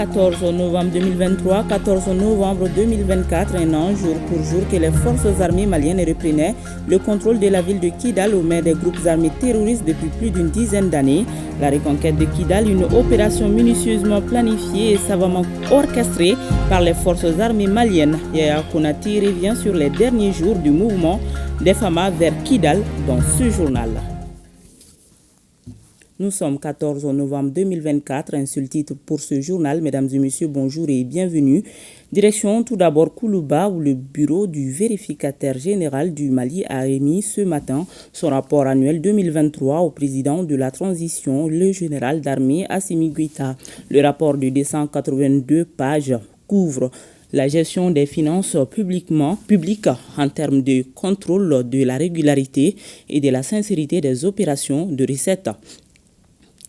14 novembre 2023, 14 novembre 2024, un an jour pour jour que les forces armées maliennes reprenaient le contrôle de la ville de Kidal aux mains des groupes armés terroristes depuis plus d'une dizaine d'années. La reconquête de Kidal, une opération minutieusement planifiée et savamment orchestrée par les forces armées maliennes. Yaya Konati revient sur les derniers jours du mouvement des FAMA vers Kidal dans ce journal. Nous sommes 14 novembre 2024, un seul titre pour ce journal. Mesdames et messieurs, bonjour et bienvenue. Direction tout d'abord Koulouba, où le bureau du vérificateur général du Mali a émis ce matin son rapport annuel 2023 au président de la transition, le général d'armée Assimi Goïta. Le rapport de 282 pages couvre la gestion des finances publiques en termes de contrôle de la régularité et de la sincérité des opérations de recettes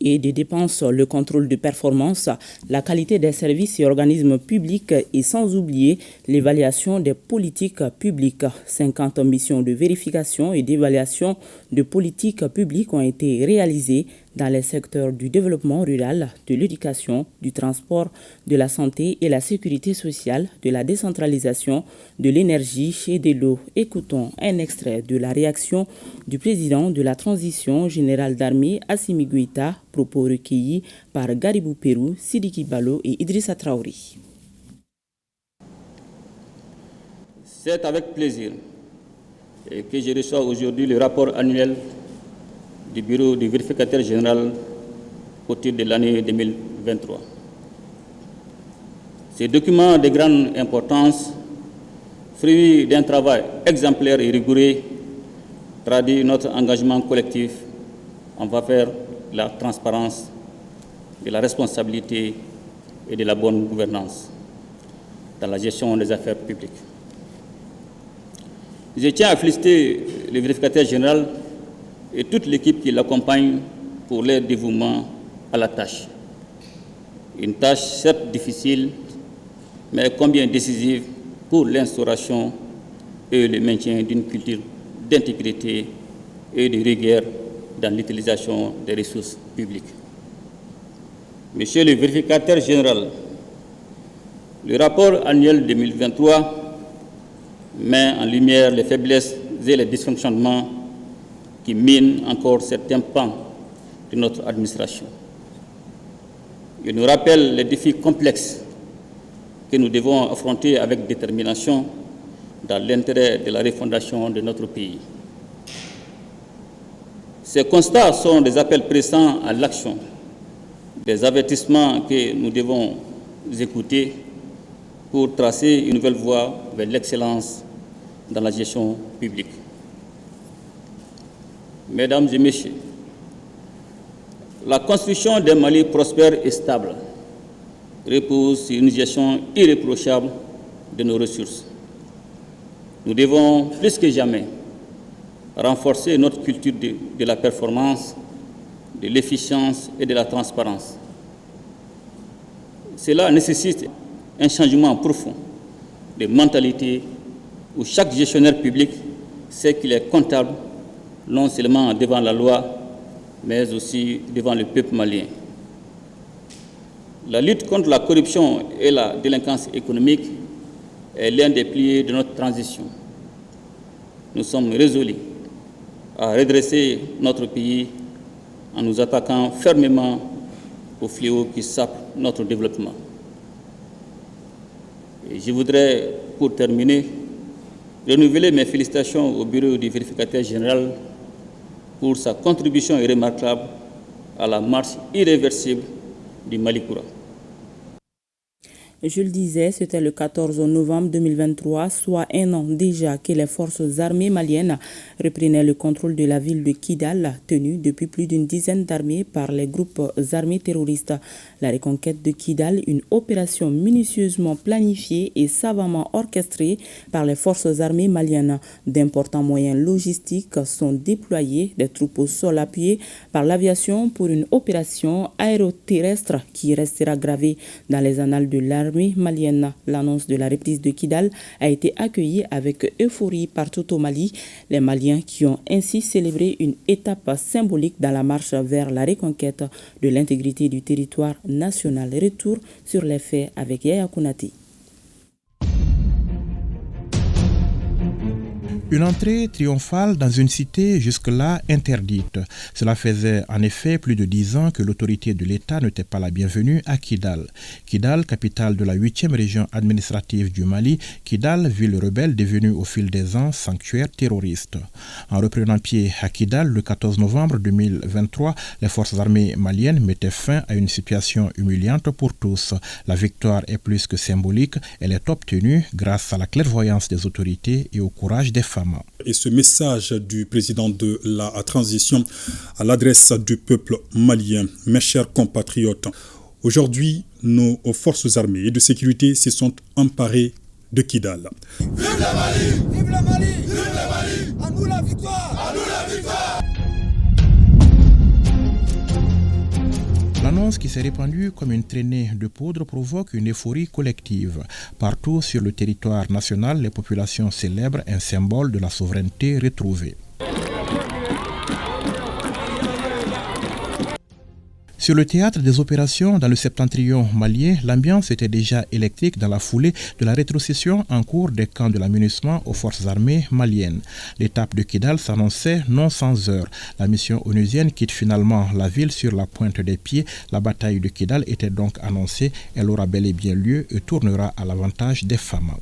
et des dépenses, le contrôle de performance, la qualité des services et organismes publics et sans oublier l'évaluation des politiques publiques. 50 missions de vérification et d'évaluation de politiques publiques ont été réalisées dans les secteurs du développement rural, de l'éducation, du transport, de la santé et la sécurité sociale, de la décentralisation, de l'énergie et de l'eau. Écoutons un extrait de la réaction du président de la transition générale d'armée Assimi Goïta, propos recueillis par Garibou Pérou, Sidiki Balo et Idrissa Traoré. C'est avec plaisir que je reçois aujourd'hui le rapport annuel du bureau du vérificateur général au titre de l'année 2023. Ce document de grande importance, fruit d'un travail exemplaire et rigoureux, traduit notre engagement collectif en faveur de la transparence, de la responsabilité et de la bonne gouvernance dans la gestion des affaires publiques. Je tiens à féliciter le vérificateur général et toute l'équipe qui l'accompagne pour leur dévouement à la tâche. Une tâche certes difficile, mais combien décisive pour l'instauration et le maintien d'une culture d'intégrité et de rigueur dans l'utilisation des ressources publiques. Monsieur le vérificateur général, le rapport annuel 2023 met en lumière les faiblesses et les dysfonctionnements qui minent encore certains pans de notre administration. Il nous rappelle les défis complexes que nous devons affronter avec détermination dans l'intérêt de la refondation de notre pays. Ces constats sont des appels pressants à l'action, des avertissements que nous devons écouter pour tracer une nouvelle voie vers l'excellence dans la gestion publique. Mesdames et messieurs, la construction d'un Mali prospère et stable repose sur une gestion irréprochable de nos ressources. Nous devons, plus que jamais, renforcer notre culture de la performance, de l'efficience et de la transparence. Cela nécessite un changement profond de mentalité où chaque gestionnaire public sait qu'il est comptable non seulement devant la loi, mais aussi devant le peuple malien. La lutte contre la corruption et la délinquance économique est l'un des piliers de notre transition. Nous sommes résolus à redresser notre pays en nous attaquant fermement aux fléaux qui sapent notre développement. Et je voudrais, pour terminer, renouveler mes félicitations au bureau du vérificateur général pour sa contribution irrémarquable à la marche irréversible du Malikoura. Je le disais, c'était le 14 novembre 2023, soit un an déjà que les forces armées maliennes reprenaient le contrôle de la ville de Kidal, tenue depuis plus d'une dizaine d'armées par les groupes armés terroristes. La reconquête de Kidal, une opération minutieusement planifiée et savamment orchestrée par les forces armées maliennes. D'importants moyens logistiques sont déployés, des troupes au sol appuyées par l'aviation pour une opération aéroterrestre qui restera gravée dans les annales de l'armée armées maliennes. L'annonce de la reprise de Kidal a été accueillie avec euphorie partout au Mali. Les Maliens qui ont ainsi célébré une étape symbolique dans la marche vers la reconquête de l'intégrité du territoire national. Retour sur les faits avec Yaya Kounati. Une entrée triomphale dans une cité jusque-là interdite. Cela faisait en effet plus de 10 ans que l'autorité de l'État n'était pas la bienvenue à Kidal. Kidal, capitale de la 8e région administrative du Mali, Kidal, ville rebelle devenue au fil des ans sanctuaire terroriste. En reprenant pied à Kidal le 14 novembre 2023, les forces armées maliennes mettaient fin à une situation humiliante pour tous. La victoire est plus que symbolique, elle est obtenue grâce à la clairvoyance des autorités et au courage des femmes. Et ce message du président de la transition à l'adresse du peuple malien, mes chers compatriotes, aujourd'hui, nos forces armées et de sécurité se sont emparées de Kidal. Vive le Mali! Vive le Mali! Vive le Mali! À nous la victoire! À nous la victoire! L'annonce qui s'est répandue comme une traînée de poudre provoque une euphorie collective. Partout sur le territoire national, les populations célèbrent un symbole de la souveraineté retrouvée. Sur le théâtre des opérations dans le septentrion malien, l'ambiance était déjà électrique dans la foulée de la rétrocession en cours des camps de l'amunissement aux forces armées maliennes. L'étape de Kidal s'annonçait non sans heurts. La mission onusienne quitte finalement la ville sur la pointe des pieds. La bataille de Kidal était donc annoncée. Elle aura bel et bien lieu et tournera à l'avantage des femmes.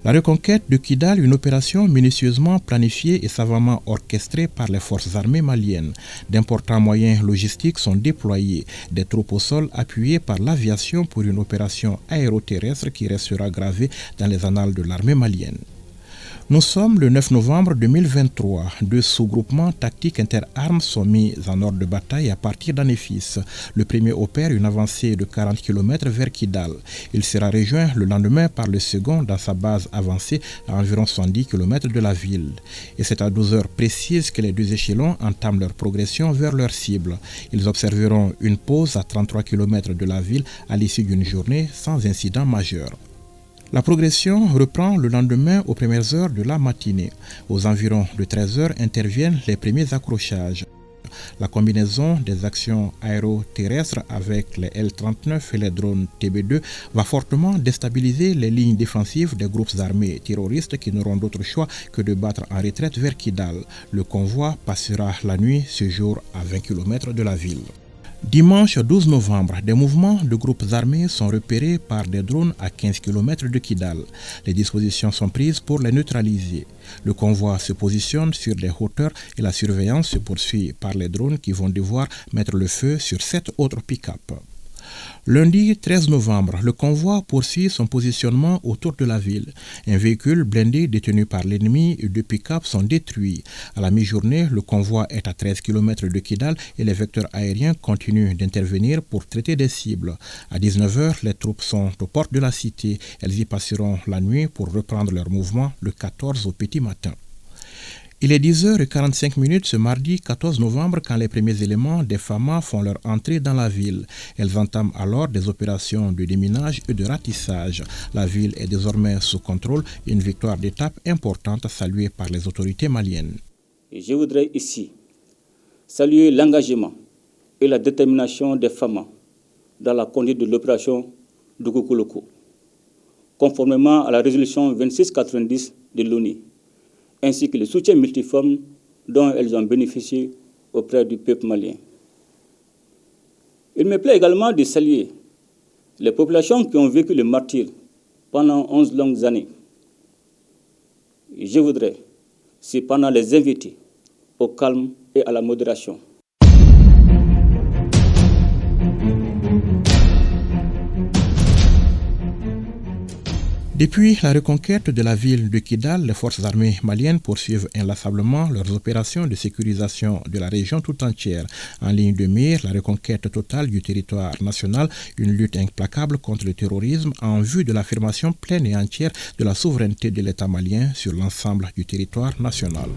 La reconquête de Kidal, une opération minutieusement planifiée et savamment orchestrée par les forces armées maliennes. D'importants moyens logistiques sont déployés, des troupes au sol appuyées par l'aviation pour une opération aéroterrestre qui restera gravée dans les annales de l'armée malienne. Nous sommes le 9 novembre 2023. Deux sous-groupements tactiques interarmes sont mis en ordre de bataille à partir d'Anefis. Le premier opère une avancée de 40 km vers Kidal. Il sera rejoint le lendemain par le second dans sa base avancée à environ 70 km de la ville. Et c'est à 12 heures précises que les deux échelons entament leur progression vers leur cible. Ils observeront une pause à 33 km de la ville à l'issue d'une journée sans incident majeur. La progression reprend le lendemain aux premières heures de la matinée. Aux environs de 13 heures interviennent les premiers accrochages. La combinaison des actions aéroterrestres avec les L-39 et les drones TB2 va fortement déstabiliser les lignes défensives des groupes armés terroristes qui n'auront d'autre choix que de battre en retraite vers Kidal. Le convoi passera la nuit ce jour à 20 km de la ville. Dimanche 12 novembre, des mouvements de groupes armés sont repérés par des drones à 15 km de Kidal. Les dispositions sont prises pour les neutraliser. Le convoi se positionne sur des hauteurs et la surveillance se poursuit par les drones qui vont devoir mettre le feu sur 7 autres pick-up. Lundi 13 novembre, le convoi poursuit son positionnement autour de la ville. Un véhicule blindé détenu par l'ennemi et deux pick-up sont détruits. À la mi-journée, le convoi est à 13 km de Kidal et les vecteurs aériens continuent d'intervenir pour traiter des cibles. À 19h, les troupes sont aux portes de la cité. Elles y passeront la nuit pour reprendre leur mouvement le 14 au petit matin. Il est 10h45 ce mardi 14 novembre quand les premiers éléments des FAMA font leur entrée dans la ville. Elles entament alors des opérations de déminage et de ratissage. La ville est désormais sous contrôle, une victoire d'étape importante saluée par les autorités maliennes. Je voudrais ici saluer l'engagement et la détermination des FAMA dans la conduite de l'opération Dougoukouloko, conformément à la résolution 2690 de l'ONU, ainsi que le soutien multiforme dont elles ont bénéficié auprès du peuple malien. Il me plaît également de saluer les populations qui ont vécu le martyre pendant 11 longues années. Je voudrais cependant les inviter au calme et à la modération. Depuis la reconquête de la ville de Kidal, les forces armées maliennes poursuivent inlassablement leurs opérations de sécurisation de la région tout entière. En ligne de mire, la reconquête totale du territoire national, une lutte implacable contre le terrorisme en vue de l'affirmation pleine et entière de la souveraineté de l'État malien sur l'ensemble du territoire national.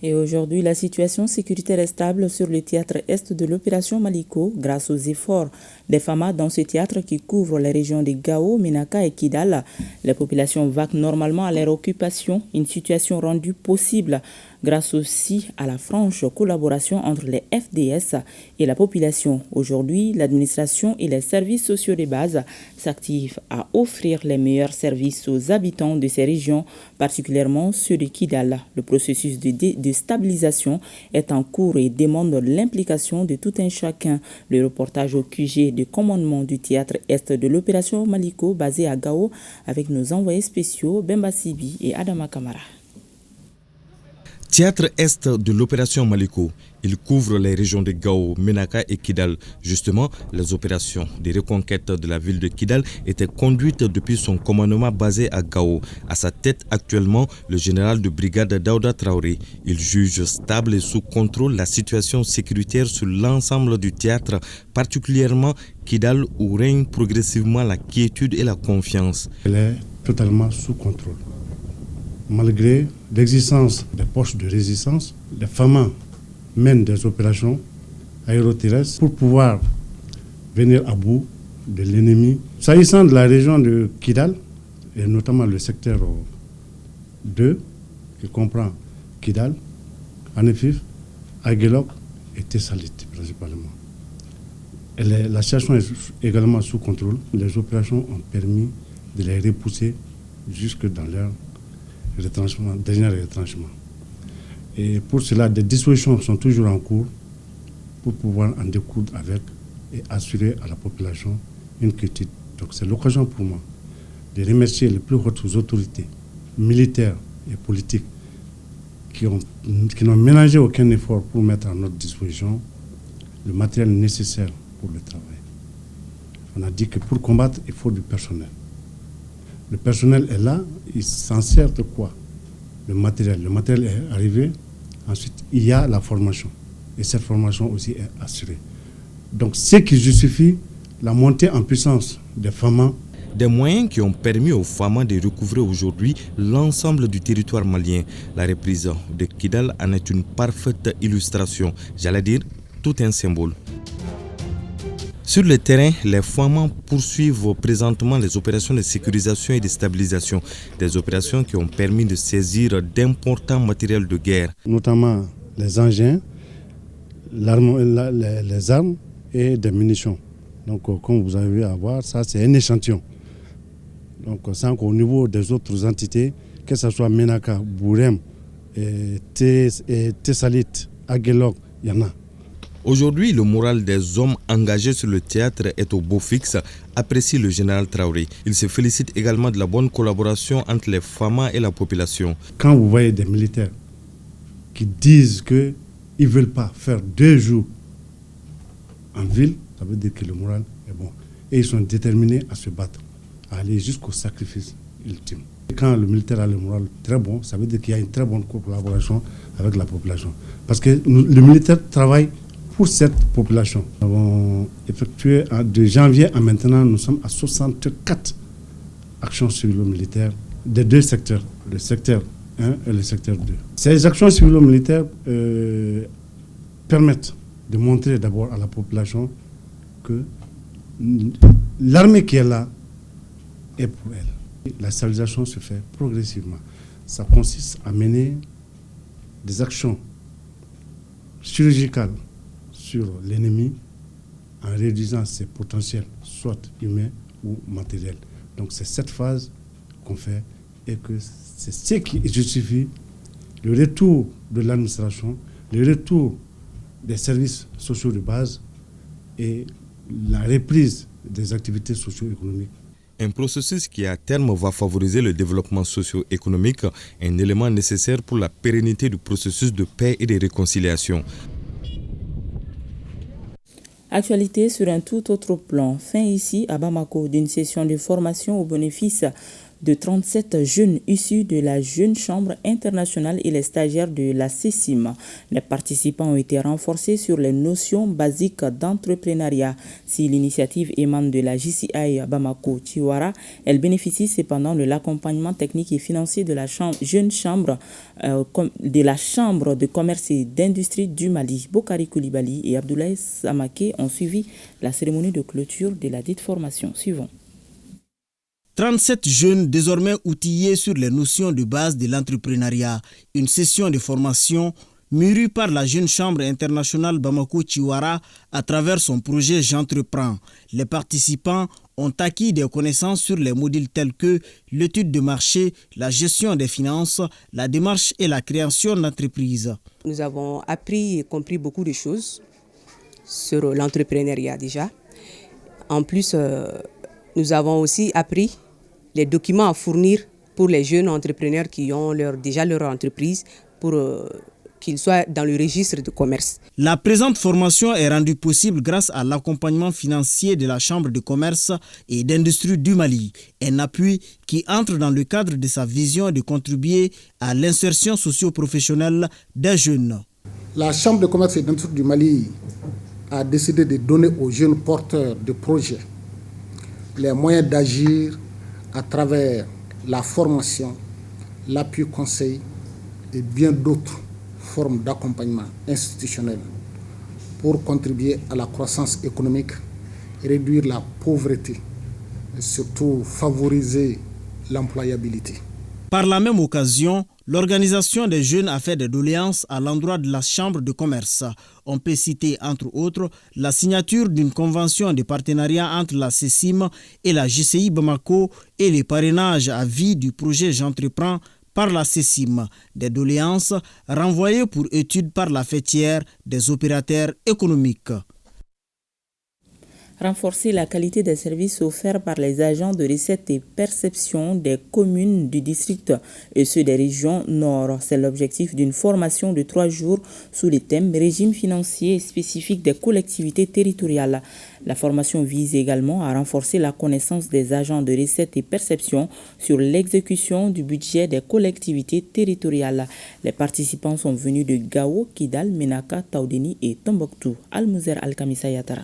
Et aujourd'hui, la situation sécuritaire est stable sur le théâtre est de l'opération Maliko grâce aux efforts des FAMA dans ce théâtre qui couvre les régions de Gao, Menaka et Kidal. Les populations vaquent normalement à leur occupation, une situation rendue possible grâce aussi à la franche collaboration entre les FDS et la population. Aujourd'hui, l'administration et les services sociaux de base s'activent à offrir les meilleurs services aux habitants de ces régions, particulièrement ceux de Kidal. Le processus de stabilisation est en cours et demande l'implication de tout un chacun. Le reportage au QG de commandement du théâtre Est de l'opération Maliko basé à Gao avec nos envoyés spéciaux Bemba Sibi et Adama Kamara. Théâtre Est de l'opération Maliko, il couvre les régions de Gao, Menaka et Kidal. Justement, les opérations de reconquête de la ville de Kidal étaient conduites depuis son commandement basé à Gao. À sa tête actuellement, le général de brigade Daouda Traoré. Il juge stable et sous contrôle la situation sécuritaire sur l'ensemble du théâtre, particulièrement Kidal où règne progressivement la quiétude et la confiance. Elle est totalement sous contrôle. Malgré l'existence des poches de résistance, les FAMA mènent des opérations aéroterrestres pour pouvoir venir à bout de l'ennemi. S'agissant de la région de Kidal, et notamment le secteur 2, qui comprend Kidal, Anefif, Aguelok et Tessalit principalement. La situation est également sous contrôle. Les opérations ont permis de les repousser jusque dans leur dernier retranchement. Et pour cela, des dispositions sont toujours en cours pour pouvoir en découdre avec et assurer à la population une quiétude. Donc c'est l'occasion pour moi de remercier les plus hautes autorités militaires et politiques qui n'ont ménagé aucun effort pour mettre à notre disposition le matériel nécessaire pour le travail. On a dit que pour combattre, il faut du personnel. Le personnel est là, il s'en sert de quoi? Le matériel. Le matériel est arrivé. Ensuite, il y a la formation. Et cette formation aussi est assurée. Donc, ce qui justifie la montée en puissance des FAMA. Des moyens qui ont permis aux FAMA de recouvrer aujourd'hui l'ensemble du territoire malien. La reprise de Kidal en est une parfaite illustration. J'allais dire, tout un symbole. Sur le terrain, les FAMA poursuivent présentement les opérations de sécurisation et de stabilisation, des opérations qui ont permis de saisir d'importants matériels de guerre. Notamment les engins, les armes et des munitions. Donc comme vous avez vu à voir, ça c'est un échantillon. Donc sans qu'au niveau des autres entités, que ce soit Menaka, Bourem, Tessalit, Aguelok, il y en a. Aujourd'hui, le moral des hommes engagés sur le théâtre est au beau fixe, apprécie le général Traoré. Il se félicite également de la bonne collaboration entre les FAMA et la population. Quand vous voyez des militaires qui disent qu'ils ne veulent pas faire 2 jours en ville, ça veut dire que le moral est bon. Et ils sont déterminés à se battre, à aller jusqu'au sacrifice ultime. Quand le militaire a le moral très bon, ça veut dire qu'il y a une très bonne collaboration avec la population. Parce que le militaire travaille pour cette population. Nous avons effectué de janvier à maintenant, nous sommes à 64 actions civilo-militaires des 2 secteurs, le secteur 1 et le secteur 2. Ces actions civilo-militaires permettent de montrer d'abord à la population que l'armée qui est là est pour elle. La stabilisation se fait progressivement. Ça consiste à mener des actions chirurgicales sur l'ennemi en réduisant ses potentiels, soit humains ou matériels. Donc c'est cette phase qu'on fait et que c'est ce qui justifie le retour de l'administration, le retour des services sociaux de base et la reprise des activités socio-économiques. Un processus qui à terme va favoriser le développement socio-économique, un élément nécessaire pour la pérennité du processus de paix et de réconciliation. Actualité sur un tout autre plan. Fin ici à Bamako d'une session de formation au bénéfice de 37 jeunes issus de la Jeune Chambre internationale et les stagiaires de la CECIM. Les participants ont été renforcés sur les notions basiques d'entrepreneuriat. Si l'initiative émane de la JCI Bamako Tiwara, elle bénéficie cependant de l'accompagnement technique et financier de la Jeune Chambre de la Chambre de commerce et d'industrie du Mali. Bokari Koulibaly et Abdoulaye Samake ont suivi la cérémonie de clôture de la dite formation. Suivons. 37 jeunes désormais outillés sur les notions de base de l'entrepreneuriat. Une session de formation mûrie par la Jeune Chambre internationale Bamako Tiwara à travers son projet J'entreprends. Les participants ont acquis des connaissances sur les modules tels que l'étude de marché, la gestion des finances, la démarche et la création d'entreprises. Nous avons appris et compris beaucoup de choses sur l'entrepreneuriat déjà. En plus, nous avons aussi appris les documents à fournir pour les jeunes entrepreneurs qui ont déjà leur entreprise pour qu'ils soient dans le registre de commerce. La présente formation est rendue possible grâce à l'accompagnement financier de la Chambre de commerce et d'industrie du Mali, un appui qui entre dans le cadre de sa vision de contribuer à l'insertion socio-professionnelle des jeunes. La Chambre de commerce et d'industrie du Mali a décidé de donner aux jeunes porteurs de projets les moyens d'agir à travers la formation, l'appui conseil et bien d'autres formes d'accompagnement institutionnel pour contribuer à la croissance économique, réduire la pauvreté et surtout favoriser l'employabilité. Par la même occasion, l'organisation des jeunes a fait des doléances à l'endroit de la Chambre de commerce. On peut citer entre autres la signature d'une convention de partenariat entre la CECIM et la JCI Bamako et les parrainages à vie du projet J'entreprends par la CECIM, des doléances renvoyées pour étude par la fêtière des opérateurs économiques. Renforcer la qualité des services offerts par les agents de recette et perception des communes du district et ceux des régions nord. C'est l'objectif d'une formation de 3 jours sous le thème régime financier spécifique des collectivités territoriales. La formation vise également à renforcer la connaissance des agents de recette et perception sur l'exécution du budget des collectivités territoriales. Les participants sont venus de Gao, Kidal, Menaka, Taoudeni et Tombouctou. Al-Mouzer Al-Kamissa Yatara.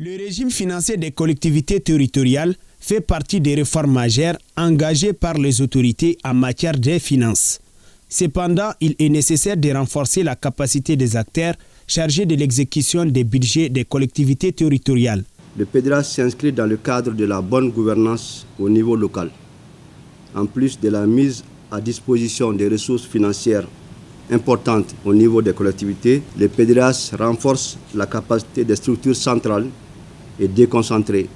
Le régime financier des collectivités territoriales fait partie des réformes majeures engagées par les autorités en matière de finances. Cependant, il est nécessaire de renforcer la capacité des acteurs chargés de l'exécution des budgets des collectivités territoriales. Le PEDRAS s'inscrit dans le cadre de la bonne gouvernance au niveau local. En plus de la mise à disposition des ressources financières importantes au niveau des collectivités, le PEDRAS renforce la capacité des structures centrales et déconcentrées,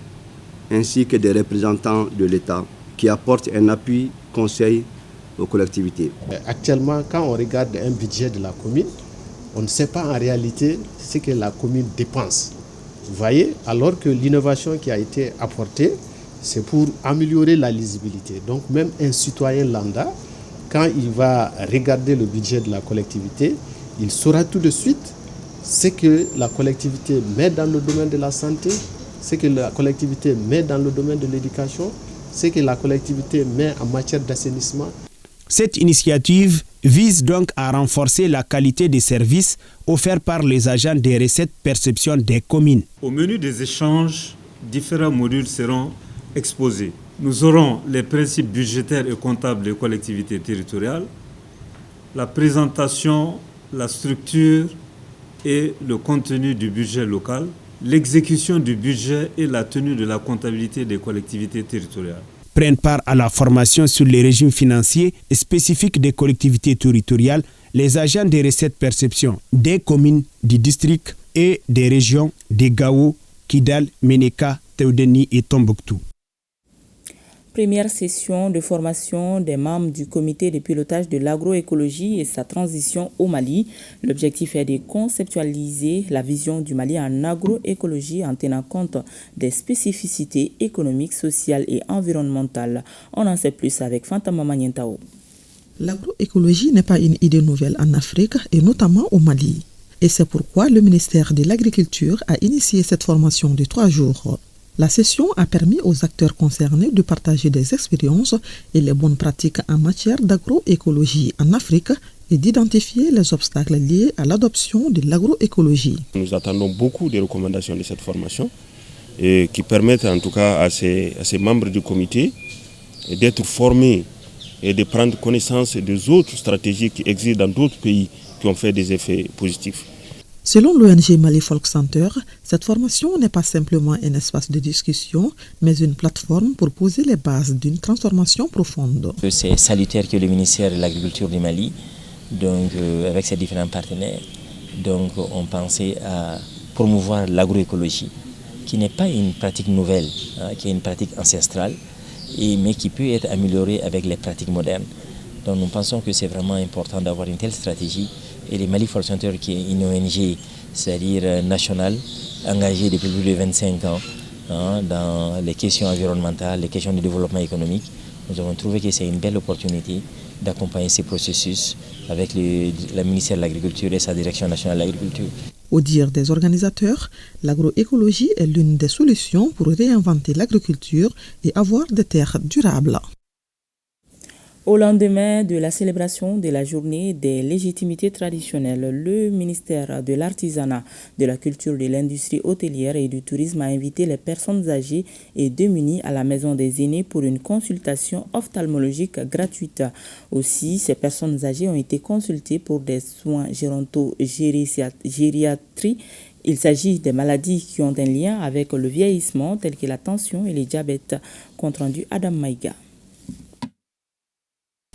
ainsi que des représentants de l'État qui apportent un appui conseil aux collectivités. Actuellement, quand on regarde un budget de la commune, on ne sait pas en réalité ce que la commune dépense. Vous voyez, alors que l'innovation qui a été apportée, c'est pour améliorer la lisibilité. Donc même un citoyen lambda, quand il va regarder le budget de la collectivité, il saura tout de suite ce que la collectivité met dans le domaine de la santé, ce que la collectivité met dans le domaine de l'éducation, ce que la collectivité met en matière d'assainissement. Cette initiative vise donc à renforcer la qualité des services offerts par les agents des recettes perception des communes. Au menu des échanges, différents modules seront exposés. Nous aurons les principes budgétaires et comptables des collectivités territoriales, la présentation, la structure et le contenu du budget local, l'exécution du budget et la tenue de la comptabilité des collectivités territoriales. Prennent part à la formation sur les régimes financiers spécifiques des collectivités territoriales, les agents des recettes perception des communes, du district et des régions de Gao, Kidal, Menaka, Taoudeni et Tombouctou. Première session de formation des membres du comité de pilotage de l'agroécologie et sa transition au Mali. L'objectif est de conceptualiser la vision du Mali en agroécologie en tenant compte des spécificités économiques, sociales et environnementales. On en sait plus avec Fantama Manientao. L'agroécologie n'est pas une idée nouvelle en Afrique et notamment au Mali. Et c'est pourquoi le ministère de l'Agriculture a initié cette formation de 3 jours. La session a permis aux acteurs concernés de partager des expériences et les bonnes pratiques en matière d'agroécologie en Afrique et d'identifier les obstacles liés à l'adoption de l'agroécologie. Nous attendons beaucoup des recommandations de cette formation et qui permettent en tout cas à ces membres du comité d'être formés et de prendre connaissance des autres stratégies qui existent dans d'autres pays qui ont fait des effets positifs. Selon l'ONG Mali Folk Center, cette formation n'est pas simplement un espace de discussion, mais une plateforme pour poser les bases d'une transformation profonde. C'est salutaire que le ministère de l'Agriculture du Mali, donc, avec ses différents partenaires, donc, ont pensé à promouvoir l'agroécologie, qui n'est pas une pratique nouvelle, qui est une pratique ancestrale, mais qui peut être améliorée avec les pratiques modernes. Donc nous pensons que c'est vraiment important d'avoir une telle stratégie. Et le Mali Folk Center, qui est une ONG, c'est-à-dire nationale, engagée depuis plus de 25 ans dans les questions environnementales, les questions de développement économique, nous avons trouvé que c'est une belle opportunité d'accompagner ces processus avec le ministère de l'Agriculture et sa Direction nationale de l'Agriculture. Au dire des organisateurs, l'agroécologie est l'une des solutions pour réinventer l'agriculture et avoir des terres durables. Au lendemain de la célébration de la journée des légitimités traditionnelles, le ministère de l'Artisanat, de la Culture, de l'Industrie hôtelière et du Tourisme a invité les personnes âgées et démunies à la Maison des Aînés pour une consultation ophtalmologique gratuite. Aussi, ces personnes âgées ont été consultées pour des soins géronto-gériatrie. Il s'agit des maladies qui ont un lien avec le vieillissement, telles que la tension et le diabète. Compte rendu Adam Maïga.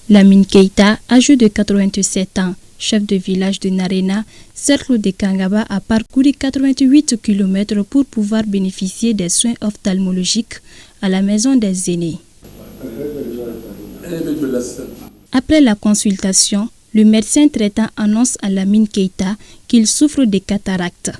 Lamine Keita, âgé de 87 ans, chef de village de Narena, cercle de Kangaba, a parcouru 88 km pour pouvoir bénéficier des soins ophtalmologiques à la Maison des Aînés. Après la consultation, le médecin traitant annonce à Lamine Keita qu'il souffre de cataracte,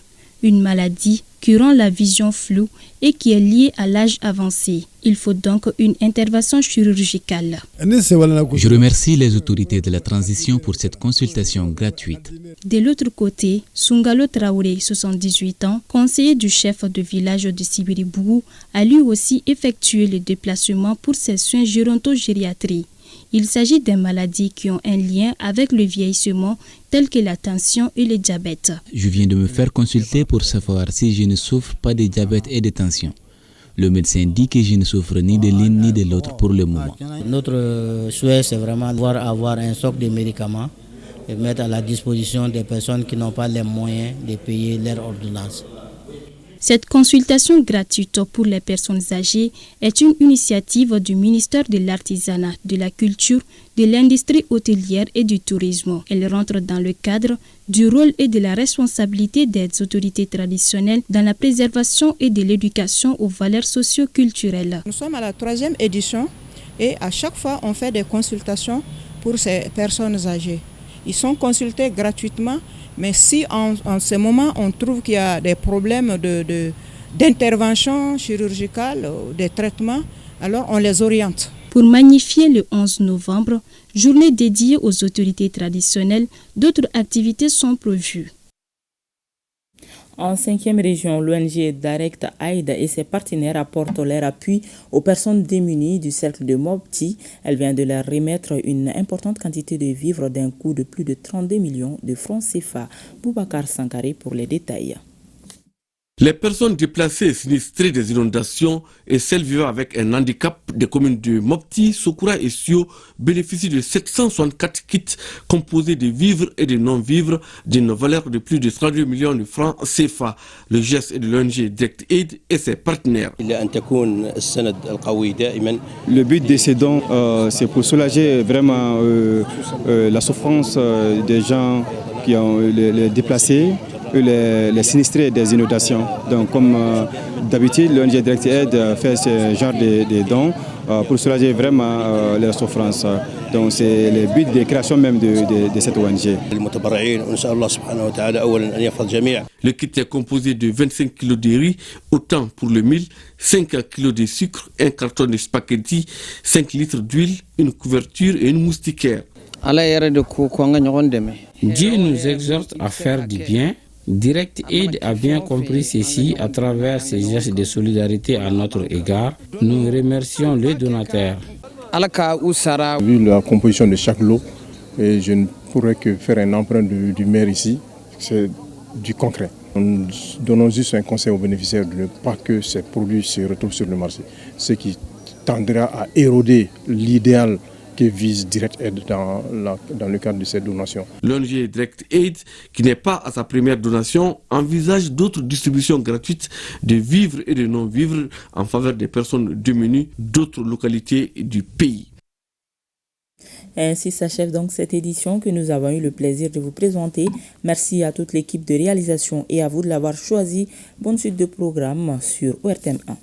une maladie qui rend la vision floue et qui est liée à l'âge avancé. Il faut donc une intervention chirurgicale. Je remercie les autorités de la transition pour cette consultation gratuite. De l'autre côté, Sungalo Traoré, 78 ans, conseiller du chef de village de Sibiribougou, a lui aussi effectué le déplacement pour ses soins géronto-gériatrie. Il s'agit des maladies qui ont un lien avec le vieillissement, telles que la tension et le diabète. Je viens de me faire consulter pour savoir si je ne souffre pas de diabète et de tension. Le médecin dit que je ne souffre ni de l'une ni de l'autre pour le moment. Notre souhait, c'est vraiment d'avoir un stock de médicaments et mettre à la disposition des personnes qui n'ont pas les moyens de payer leur ordonnance. Cette consultation gratuite pour les personnes âgées est une initiative du ministère de l'Artisanat, de la Culture, de l'Industrie hôtelière et du Tourisme. Elle rentre dans le cadre du rôle et de la responsabilité des autorités traditionnelles dans la préservation et de l'éducation aux valeurs socio-culturelles. Nous sommes à la 3e édition et à chaque fois on fait des consultations pour ces personnes âgées. Ils sont consultés gratuitement. Mais si en ce moment on trouve qu'il y a des problèmes d'intervention chirurgicale, des traitements, alors on les oriente. Pour magnifier le 11 novembre, journée dédiée aux autorités traditionnelles, d'autres activités sont prévues. En 5e région, l'ONG Direct Aid et ses partenaires apportent leur appui aux personnes démunies du cercle de Mopti. Elle vient de leur remettre une importante quantité de vivres d'un coût de plus de 32 millions de francs CFA. Boubacar Sankaré pour les détails. Les personnes déplacées et sinistrées des inondations et celles vivant avec un handicap des communes de Mopti, Sokoura et Sio bénéficient de 764 kits composés de vivres et de non-vivres d'une valeur de plus de 32 millions de francs CFA. Le geste est de l'ONG Direct Aid et ses partenaires. Le but de ces dons, c'est pour soulager vraiment la souffrance des gens qui ont les déplacés, les sinistrés des inondations. Donc comme d'habitude, l'ONG Direct Aid fait ce genre de dons pour soulager vraiment leur souffrance. Donc c'est le but de création même de cette ONG. Le kit est composé de 25 kg de riz, autant pour le mil, 5 kg de sucre, un carton de spaghettis, 5 litres d'huile, une couverture et une moustiquaire. Dieu nous exhorte à faire du bien Direct Aid a bien compris ceci à travers ses gestes de solidarité à notre égard. Nous remercions les donateurs. Vu la composition de chaque lot, et je ne pourrais que faire un emprunt du maire ici, c'est du concret. Nous donnons juste un conseil aux bénéficiaires de ne pas que ces produits se retrouvent sur le marché, ce qui tendra à éroder l'idéal que vise Direct Aid dans le cadre de cette donation. L'ONG Direct Aid, qui n'est pas à sa première donation, envisage d'autres distributions gratuites de vivres et de non-vivres en faveur des personnes démunies d'autres localités du pays. Ainsi s'achève donc cette édition que nous avons eu le plaisir de vous présenter. Merci à toute l'équipe de réalisation et à vous de l'avoir choisi. Bonne suite de programme sur ORTM 1.